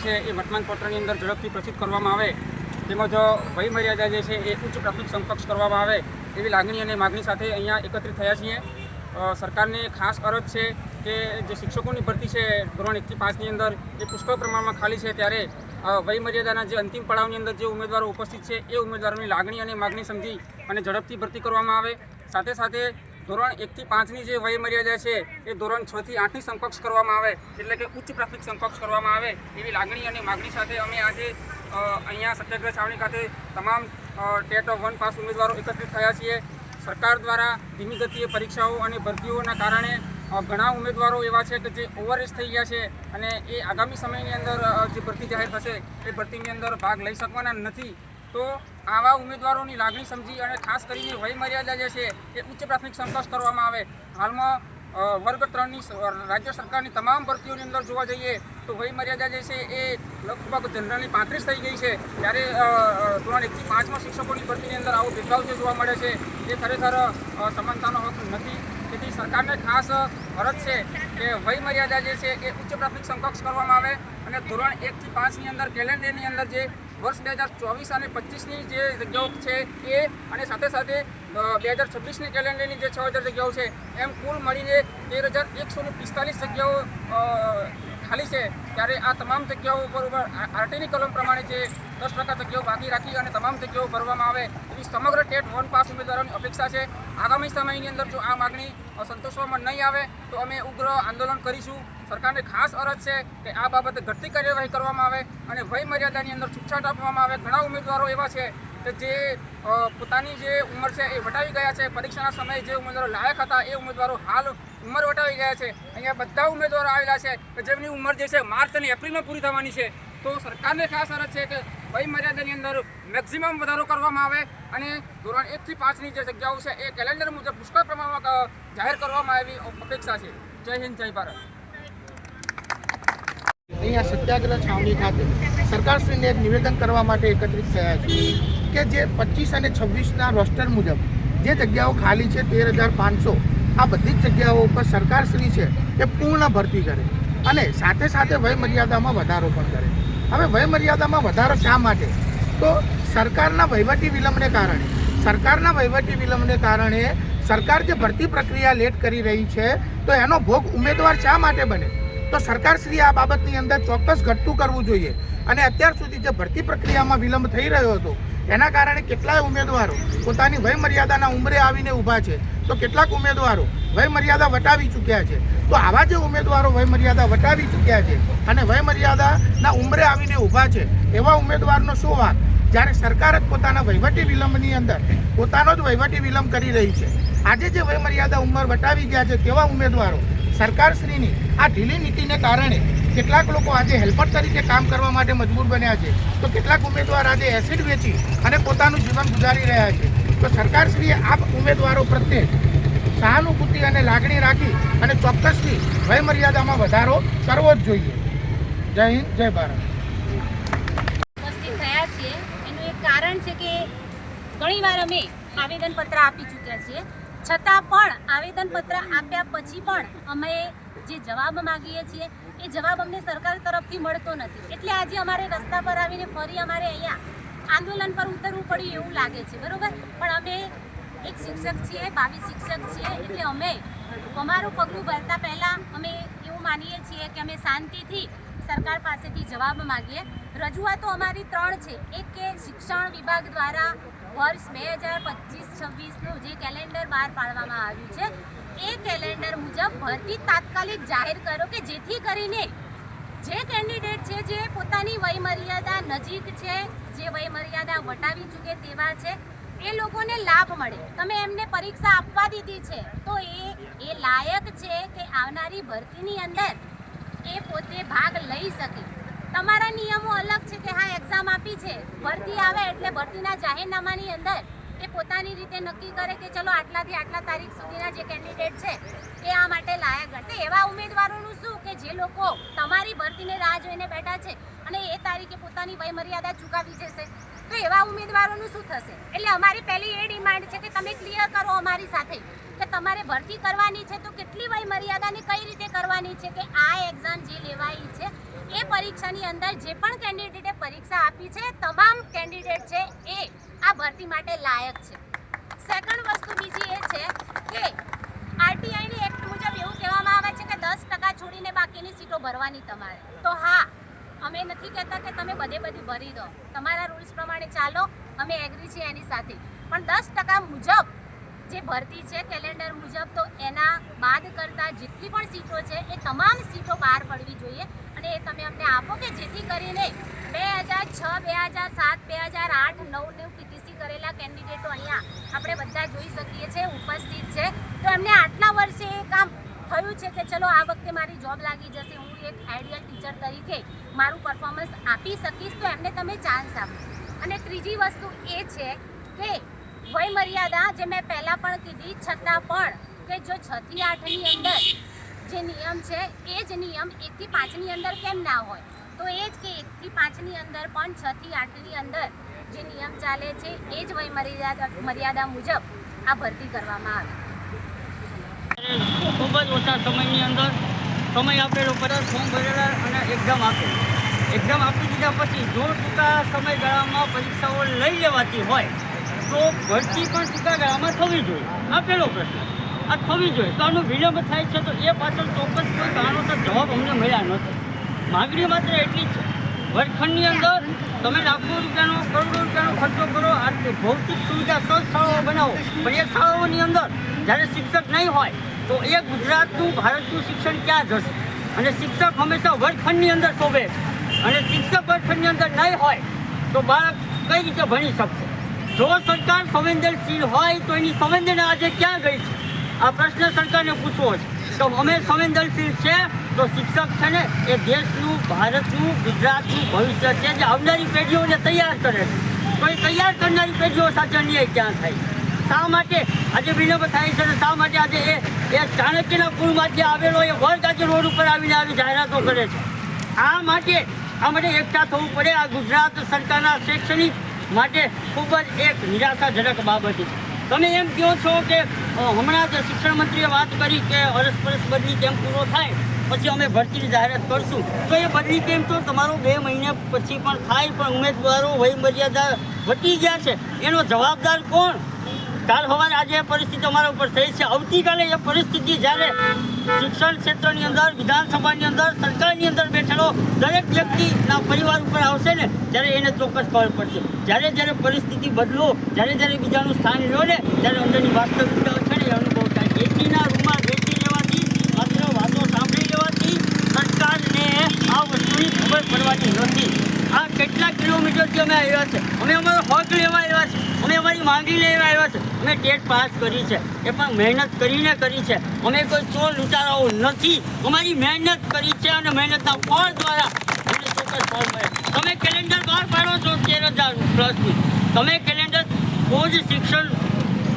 છે એ વર્તમાનપત્રની અંદર ઝડપથી પ્રસિદ્ધ કરવામાં આવે તેમજ વયમર્યાદા જે છે એ ઉચ્ચ પ્રાથમિક સમકક્ષ કરવામાં આવે એવી લાગણી અને માગણી સાથે અહીંયા એકત્રિત થયા છીએ। સરકારને ખાસ અરજ છે કે જે શિક્ષકોની ભરતી છે ધોરણ 1 થી 5ની અંદર એ પુષ્કળ પ્રમાણમાં ખાલી છે, ત્યારે વયમર્યાદાના જે અંતિમ પડાવની અંદર જે ઉમેદવારો ઉપસ્થિત છે એ ઉમેદવારોની લાગણી અને માગણી સમજી અને ઝડપથી ભરતી કરવામાં આવે। સાથે સાથે ધોરણ 1 થી 5ની જે વયમર્યાદા છે એ ધોરણ 6 થી 8ની સમકક્ષ કરવામાં આવે, એટલે કે ઉચ્ચ પ્રાથમિક સમકક્ષ કરવામાં આવે એવી લાગણી અને માગણી સાથે અમે આજે અહીંયા સત્યાગ્રહ છાવણી ખાતે તમામ ટેટ 1 પાસ ઉમેદવારો એકત્રિત થયા છીએ। સરકાર દ્વારા ધીમી ગતિએ પરીક્ષાઓ અને ભરતીઓના કારણે ઘણા ઉમેદવારો એવા છે કે જે ઓવરએજ થઈ ગયા છે અને એ આગામી સમયની અંદર જે ભરતી જાહેર થશે એ ભરતીની અંદર ભાગ લઈ શકવાના નથી। તો આવા ઉમેદવારોની લાગણી સમજી અને ખાસ કરીને વયમર્યાદા જે છે એ ઉચ્ચ પ્રાથમિક સમકક્ષ કરવામાં આવે। હાલમાં વર્ગ 3ની રાજ્ય સરકારની તમામ ભરતીઓની અંદર જોવા જઈએ તો વયમર્યાદા જે છે એ લગભગ જનરલની 35 થઈ ગઈ છે, ત્યારે ધોરણ 1 થી 5માં શિક્ષકોની ભરતીની અંદર આવો ભેદભાવ જે જોવા મળે છે એ ખરેખર સમાનતાનો હક નથી। તેથી સરકારને ખાસ અરજ છે કે વયમર્યાદા જે છે એ ઉચ્ચ પ્રાથમિક સમકક્ષ કરવામાં આવે અને ધોરણ 1 થી 5ની અંદર કેલેન્ડરની અંદર જે વર્ષ 2024 અને 25ની જે જગ્યાઓ છે એ અને સાથે સાથે 2026ની કેલેન્ડરની જે 6000 જગ્યાઓ છે એમ કુલ મળીને 13,145 જગ્યાઓ ખાલી છે। ત્યારે આ તમામ જગ્યાઓ પર આરટીની કલમ પ્રમાણે જે 10% જગ્યાઓ બાકી રાખી અને તમામ જગ્યાઓ ભરવામાં આવે એવી સમગ્ર ટેટ 1 પાસ ઉમેદવારોની અપેક્ષા છે। આગામી સમયની અંદર જો આ માગણી સંતોષવામાં નહીં આવે તો અમે ઉગ્ર આંદોલન કરીશું। સરકારને ખાસ અરજ છે કે આ બાબતે ઘટતી કાર્યવાહી કરવામાં આવે અને વયમર્યાદાની અંદર છૂટછાટ આપવામાં આવે। ઘણા ઉમેદવારો એવા છે કે જે પોતાની જે ઉંમર છે એ વટાવી ગયા છે, પરીક્ષાના સમયે જે ઉમેદવારો લાયક હતા એ ઉમેદવારો હાલ ઉંમર વટાવી ગયા છે। અહીંયા બધા ઉમેદવારો આવેલા છે કે જેમની ઉંમર જે છે માર્ચ અને એપ્રિલમાં પૂરી થવાની છે। તો સરકારને ખાસ અરજ છે કે વયમર્યાદાની અંદર મેક્સિમમ વધારો કરવામાં આવે અને ધોરણ 1 થી 5ની જે જગ્યાઓ છે એ કેલેન્ડર મુજબ પુષ્કળ પ્રમાણમાં જાહેર કરવામાં આવી અપેક્ષા છે। જય હિન્દ, જય ભારત। અહીંયા સત્યાગ્રહ છાવણી ખાતે સરકારશ્રીને એક નિવેદન કરવા માટે એકત્રિત થયા છે કે જે 25 અને 26ના રોસ્ટર મુજબ જે જગ્યાઓ ખાલી છે 13,500 આ બધી જ જગ્યાઓ ઉપર સરકારશ્રી છે એ પૂર્ણ ભરતી કરે અને સાથે સાથે વયમર્યાદામાં વધારો પણ કરે। હવે વયમર્યાદામાં વધારો શા માટે? તો સરકારના વહીવટી વિલંબને કારણે સરકાર જે ભરતી પ્રક્રિયા લેટ કરી રહી છે તો એનો ભોગ ઉમેદવાર શા માટે બને? તો સરકારશ્રી આ બાબતની અંદર ચોક્કસ ઘટતું કરવું જોઈએ અને અત્યાર સુધી જે ભરતી પ્રક્રિયામાં વિલંબ થઈ રહ્યો હતો એના કારણે કેટલાય ઉમેદવારો પોતાની વયમર્યાદાના ઉંમરે આવીને ઊભા છે, તો કેટલાક ઉમેદવારો વયમર્યાદા વટાવી ચૂક્યા છે। તો આવા જે ઉમેદવારો વયમર્યાદા વટાવી ચૂક્યા છે અને વયમર્યાદાના ઉંમરે આવીને ઊભા છે એવા ઉમેદવારનો શું વાંક, જ્યારે સરકાર જ પોતાના વહીવટી વિલંબની અંદર પોતાનો જ વહીવટી વિલંબ કરી રહી છે। આજે જે વયમર્યાદા ઉંમર વટાવી ગયા છે તેવા ઉમેદવારો સરકારશ્રીની આ ઢીલી નીતિને કારણે કેટલાક લોકો આજે હેલ્પર તરીકે કામ કરવા માટે મજબૂર બન્યા છે, તો કેટલાક ઉમેદવાર આજે એસિડ વેચી અને પોતાનું જીવન ગુજારી રહ્યા છે। તો સરકારશ્રીએ આ ઉમેદવારો પ્રત્યે સહાનુભૂતિ અને લાગણી રાખી અને ચોક્કસથી વયમર્યાદામાં વધારો કરવો જ જોઈએ। જય હિન્દ, જય ભારત। ઉપસ્થિત થયા છીએ એનું એક કારણ છે કે ઘણીવાર અમે આવેદનપત્ર આપી ચૂક્યા છીએ, છતાં પણ આવેદનપત્ર આપ્યા પછી પણ અમે જે જવાબ માગીએ છીએ એ જવાબ અમને સરકાર તરફથી મળતો નથી। એટલે આજે અમારે રસ્તા પર આવીને ફરી અમારે અહીંયા આંદોલન પર ઉતરવું પડ્યું એવું લાગે છે, બરાબર। પણ અમે એક શિક્ષક છીએ, ભાવિ શિક્ષક છીએ, એટલે અમે અમારું પગલું ભરતા પહેલાં અમે એવું માનીએ છીએ કે અમે શાંતિથી સરકાર પાસેથી જવાબ માગીએ। રજૂઆતો અમારી 3 છે। એક કે શિક્ષણ વિભાગ દ્વારા વર્ષ 2025-26નું જે કેલેન્ડર બહાર પાડવામાં આવ્યું છે એ કેલેન્ડર મુજબ ભરતી તાત્કાલિક જાહેર કરો કે જેથી કરીને જે કેન્ડિડેટ છે જે પોતાની વયમર્યાદા નજીક છે, જે વયમર્યાદા વટાવી ચૂકે તેવા છે, એ લોકોને લાભ મળે। તમે એમને પરીક્ષા આપવા દીધી છે તો એ લાયક છે કે આવનારી ભરતીની અંદર એ પોતે ભાગ લઈ શકે। તમારા નિયમો અલગ છે કે હા એક્ઝામ આપી છે, ભરતી આવે એટલે ભરતીના જાહેરનામાની અંદર એ પોતાની રીતે નક્કી કરે કે ચલો આટલાથી આટલા તારીખ સુધીના જે કેન્ડિડેટ છે એ આ માટે લાયક ગણશે। એવા ઉમેદવારોનું શું કે જે લોકો તમારી ભરતીને રાહ જોઈને બેઠા છે અને એ તારીખે પોતાની વયમર્યાદા ચૂકાવી જશે, તો એવા ઉમેદવારોનું શું થશે? એટલે અમારી પહેલી એ ડિમાન્ડ છે કે તમે ક્લિયર કરો અમારી સાથે કે તમારે ભરતી કરવાની છે તો કેટલી વયમર્યાદાની કઈ રીતે કરવાની છે, કે આ એક્ઝામ જે લેવાઈ છે એ પરીક્ષાની અંદર જે પણ કેન્ડિડેટે પરીક્ષા આપી છે તમામ કેન્ડિડેટ છે એ આ ભરતી માટે લાયક છે. સેકન્ડ વસ્તુ બીજી એ છે કે આરટીઆઈની એક્ટ મુજબ એવું કહેવામાં આવે છે કે 10% છોડીને બાકીની સીટો ભરવાની તમારે. તો હા, અમે નથી કહેતા કે તમે બધી ભરી દો, તમારા રૂલ્સ પ્રમાણે ચાલો, અમે એગ્રી છીએ એની સાથે, પણ 10% મુજબ જે ભરતી છે કેલેન્ડર મુજબ, તો એના બાદ કરતાં જેટલી પણ સીટો છે એ તમામ સીટો બહાર પડવી જોઈએ અને એ તમે અમને આપો કે જેથી કરીને 2006, 2007, 2008, 9 પીટીસી કરેલા કેન્ડિડેટો અહીંયા આપણે બધા જોઈ શકીએ છીએ ઉપસ્થિત છે. તો એમને આટલા વર્ષે એ કામ થયું છે કે ચલો આ વખતે મારી જોબ લાગી જશે, હું એક આઈડિયલ ટીચર તરીકે મારું પરફોર્મન્સ આપી શકીશ, તો એમને તમે ચાન્સ આપો. અને ત્રીજી વસ્તુ એ છે કે વય મર્યાદા જે મેં પહેલાં પણ કીધી, છતાં પણ કે જો 6 થી 8ની અંદર જે નિયમ છે એ જ નિયમ 1 થી 5ની અંદર કેમ ના હોય? તો એ જ કે 1 થી 5ની અંદર પણ 6 થી 8ની અંદર જે નિયમ ચાલે છે એ જ વય મર્યાદા મુજબ આ ભરતી કરવામાં આવે. ખૂબ જ ઓછા સમયની અંદર સમય આપેલો પરત ફોર્મ ભરેલા અને એક્ઝામ આપી દીધા પછી જો ટૂંકા સમયગાળામાં પરીક્ષાઓ લઈ લેવાતી હોય તો ભરતી પણ ટૂંકા ગાળામાં થવી જોઈએ. આ પહેલો પ્રશ્ન. આ થવી જોઈએ તો આનો વિલંબ થાય છે તો એ પાછળ ચોક્કસ કોઈ કારણોસર જવાબ અમને મળ્યા નથી. માગણી માત્ર એટલી જ છે, વર્ગખંડની અંદર તમે લાખો રૂપિયાનો, કરોડો રૂપિયાનો ખર્ચો કરો, આ ભૌતિક સુવિધા સૌ શાળાઓ બનાવો, પણ એ શાળાઓની અંદર જ્યારે શિક્ષક નહીં હોય તો એ ગુજરાતનું, ભારતનું શિક્ષણ ક્યાં જશે? અને શિક્ષક હંમેશા વર્ગખંડની અંદર શોભે છે અને શિક્ષક વર્ગખંડની અંદર નહીં હોય તો બાળક કઈ રીતે ભણી શકશે? જો સરકાર સંવેદનશીલ હોય તો એની સંવેદના આજે ક્યાં ગઈ છે? આ પ્રશ્ન સરકારને પૂછવો છે. તો અમે સંવેદનશીલ છે તો શિક્ષક છે ને એ દેશનું, ભારતનું, ગુજરાતનું ભવિષ્ય છે જે આવનારી પેઢીઓને તૈયાર કરે છે. તો એ તૈયાર કરનારી પેઢીઓ સાથે અન્યાય ક્યાં થાય? શા માટે આજે વિલંબ થાય છે અને શા માટે આજે એ ચાણક્યના કુળમાં જે આવેલો એ વર્ગ આજે રોડ ઉપર આવીને આવી જાહેરાતો કરે છે? આ માટે એકઠા થવું પડે. આ ગુજરાત સરકારના શૈક્ષણિક માટે ખૂબ જ એક નિરાશાજનક બાબત છે. તમે એમ કહો છો કે હમણાં જ શિક્ષણ મંત્રીએ વાત કરી કે અરસપરસ બદલી કેમ્પ પૂરો થાય પછી અમે ભરતીની જાહેરાત કરશું. તો એ બદલી કેમ્પ તો તમારો 2 મહિના પછી પણ થાય, પણ ઉમેદવારો વય મર્યાદા વટી ગયા છે એનો જવાબદાર કોણ? કાલ સવારે આજે એ પરિસ્થિતિ અમારા ઉપર થઈ છે, આવતીકાલે એ પરિસ્થિતિ જ્યારે શિક્ષણ ક્ષેત્રની અંદર, વિધાનસભાની અંદર, સરકારની અંદર બેઠેલો દરેક વ્યક્તિના પરિવાર ઉપર આવશે ને ત્યારે એને ચોક્કસ ખબર પડશે. જ્યારે પરિસ્થિતિ બદલો, જ્યારે બીજાનું સ્થાન લો ને ત્યારે અંદરની વાસ્તવિકતા છે ને એ અનુભવ થાય. એસીના રૂમમાં બેસી લેવાથી, માત્ર વાતો સાંભળી લેવાથી સરકારને આ વસ્તુની ખબર પડવાની નથી. આ કેટલા કિલોમીટરથી અમે આવ્યા છે, અમે અમારો હક લેવા આવ્યા છે, અમે અમારી માંગણી લેવા આવ્યા છે. અમે ટેટ પાસ કરી છે, એ પણ મહેનત કરીને કરી છે. અમે કોઈ ચોર લૂંટારાઓ નથી, અમારી મહેનત કરી છે અને મહેનતના ફળ દ્વારા અમને ચોક્કસ ફળ મળે. તમે કેલેન્ડર બહાર પાડો છો 13,000+ની, તમે કેલેન્ડર રોજ શિક્ષણ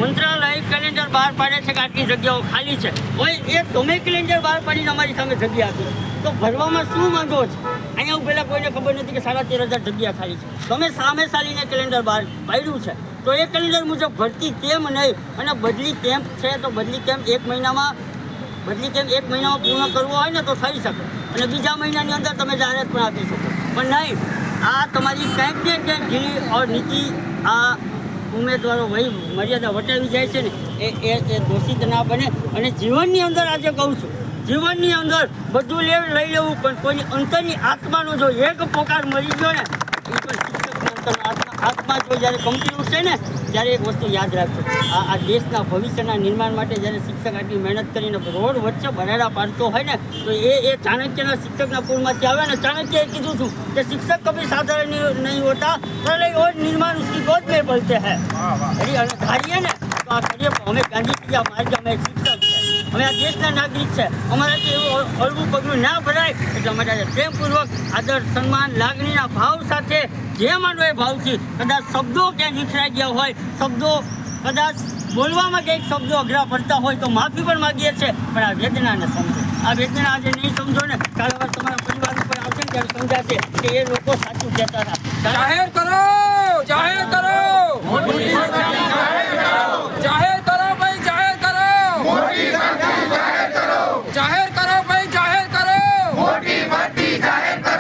મંત્રાલય કેલેન્ડર બહાર પાડે છે કે આટલી જગ્યાઓ ખાલી છે. હવે એ તમે કેલેન્ડર બહાર પાડીને અમારી સામે જગ્યા આપી તો ભરવામાં શું માંગો છે? અહીંયા પહેલાં કોઈને ખબર નથી કે 13,500 જગ્યા ખાલી છે. તમે સામે ચાલીને કેલેન્ડર બહાર પાડ્યું છે તો એ કેલેન્ડર મુજબ ભરતી કેમ નહીં? અને બદલી કેમ્પ છે તો બદલી કેમ્પ 1 મહિનામાં પૂર્ણ કરવો હોય ને તો થઈ શકે અને બીજા મહિનાની અંદર તમે જાહેરાત પણ આપી શકો, પણ નહીં. આ તમારી કંઈક ને કંઈક ઢીલી નીતિ આ ઉમેદવારો વય મર્યાદા વટાવી જાય છે ને એ દોષિત ના બને. અને જીવનની અંદર આજે કહું છું, જીવનની અંદર બધું લઈ લેવું પણ કોઈની અંતરની આત્માનો જો એક પોકાર મરી ગયો ને એ પણ શિક્ષકના અંતરના આત્મા જો જ્યારે કંપની ઉઠશે ને ત્યારે એક વસ્તુ યાદ રાખજો, આ દેશના ભવિષ્યના નિર્માણ માટે જ્યારે શિક્ષક આટલી મહેનત કરીને રોડ વચ્ચે ભરાડા પાડતો હોય ને તો એ ચાણક્યના શિક્ષકના કુળમાંથી આવે ને. ચાણક્યએ કીધું હતું કે શિક્ષક કભી સાધારણ નહીં હોતા, પ્રલય और निर्माण उसकी गोद में बोलते हैं. અને ધારીએ ને તો આ કરીએ. અમે ગાંધીજી આ માર્ગ, અમે શિક્ષક છે, અમે આ દેશના નાગરિક છે, અમારાથી એવું હળવું પગલું ના ભરાય એટલે અમારે પ્રેમપૂર્વક આદર, સન્માન, લાગણીના ભાવ સાથે જે માનો એ ભાવથી કદાચ શબ્દો ક્યાંય વિખરાઈ ગયા હોય, શબ્દો કદાચ બોલવામાં કંઈક શબ્દો અઘરા પડતા હોય તો માફી પણ માગીએ છીએ, પણ આ વેદનાને સમજો. આ વેદના આજે નહીં સમજો ને કાલ હવે તમારા પરિવાર ઉપર આવશે ને ત્યારે સમજાશે કે એ લોકો સાચું કહેતા હતા. જાહેર કરો, જાહેર કરો, જાહેર કરો ભાઈ, જાહેર કરો, જાહેર કરો ભાઈ, જાહેર કરો, મોટી ભરતી જાહેર કરો.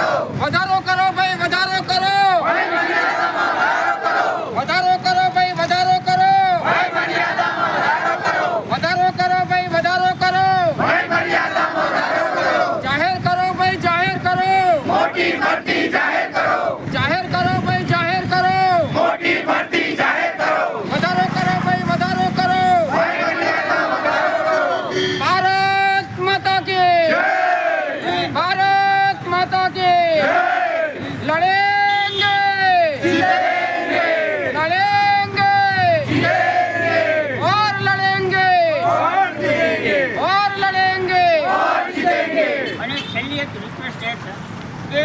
કે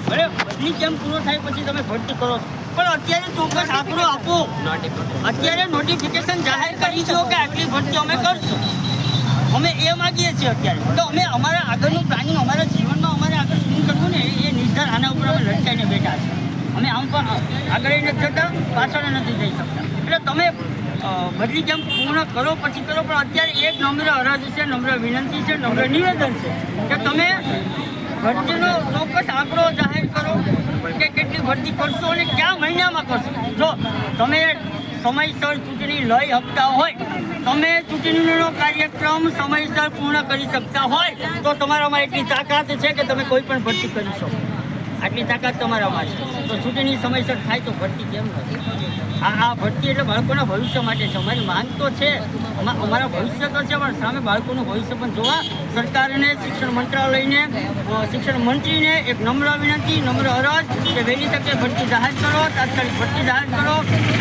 ભલે બદલી કેમ પૂરો થાય પછી તમે ભરતી કરો છો, પણ અત્યારે ચોક્કસ આંકડો આપો. અત્યારે નોટિફિકેશન જાહેર કરી દો કે આટલી ભરતી અમે કરશું. અમે એ માગીએ છીએ અત્યારે. તો અમે અમારા આગળનું પ્લાનિંગ, અમારા જીવનમાં અમારે આગળ શું કરવું ને એ નિર્ધાર આના ઉપર અમે લટકાઈને બેઠા છીએ. અમે આમ પણ આગળ નથી જતા, પાછળ નથી જઈ શકતા. એટલે તમે બદલી કેમ પૂર્ણ કરો પછી કરો, પણ અત્યારે એક નમ્ર અરજ છે, નમ્ર વિનંતી છે, નમ્ર નિવેદન છે કે તમે ભરતીનો ચોક્કસ આંકડો જાહેર કરો કે કેટલી ભરતી કરશો અને કયા મહિનામાં કરશો. જો તમે સમયસર ચૂંટણી લઈ શકતા હોય, તમે ચૂંટણીનો કાર્યક્રમ સમયસર પૂર્ણ કરી શકતા હોય તો તમારામાં એટલી તાકાત છે કે તમે કોઈ પણ ભરતી કરી શકો. આટલી તાકાત તમારામાં છે તો ચૂંટણી સમયસર થાય તો ભરતી કેમ નથી? આ ભરતી એટલે બાળકોના ભવિષ્ય માટે છે. અમારી માંગ તો છે, અમારા ભવિષ્ય તો છે, પણ સામે બાળકોનું ભવિષ્ય પણ જોવા સરકારને, શિક્ષણ મંત્રાલયને, શિક્ષણ મંત્રીને એક નમ્ર વિનંતી, નમ્ર અરજ કે વહેલી તકે ભરતી જાહેર કરો, તાત્કાલિક ભરતી જાહેર કરો,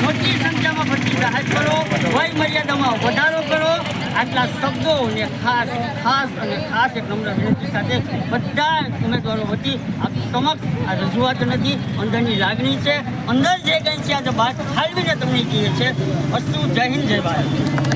મોટી સંખ્યામાં ભરતી જાહેર કરો, વય મર્યાદામાં વધારો કરો. આટલા શબ્દોને ખાસ એક નમ્ર વિનંતી સાથે બધા ઉમેદવારો વતી આપ સમક્ષ આ રજૂઆત નથી, અંદરની લાગણી છે, અંદર જે કંઈ છે આજે બહાર ઠાલવીને તમને કહીએ છીએ. અસ્તુ, જય હિન્દ, જય ભારત.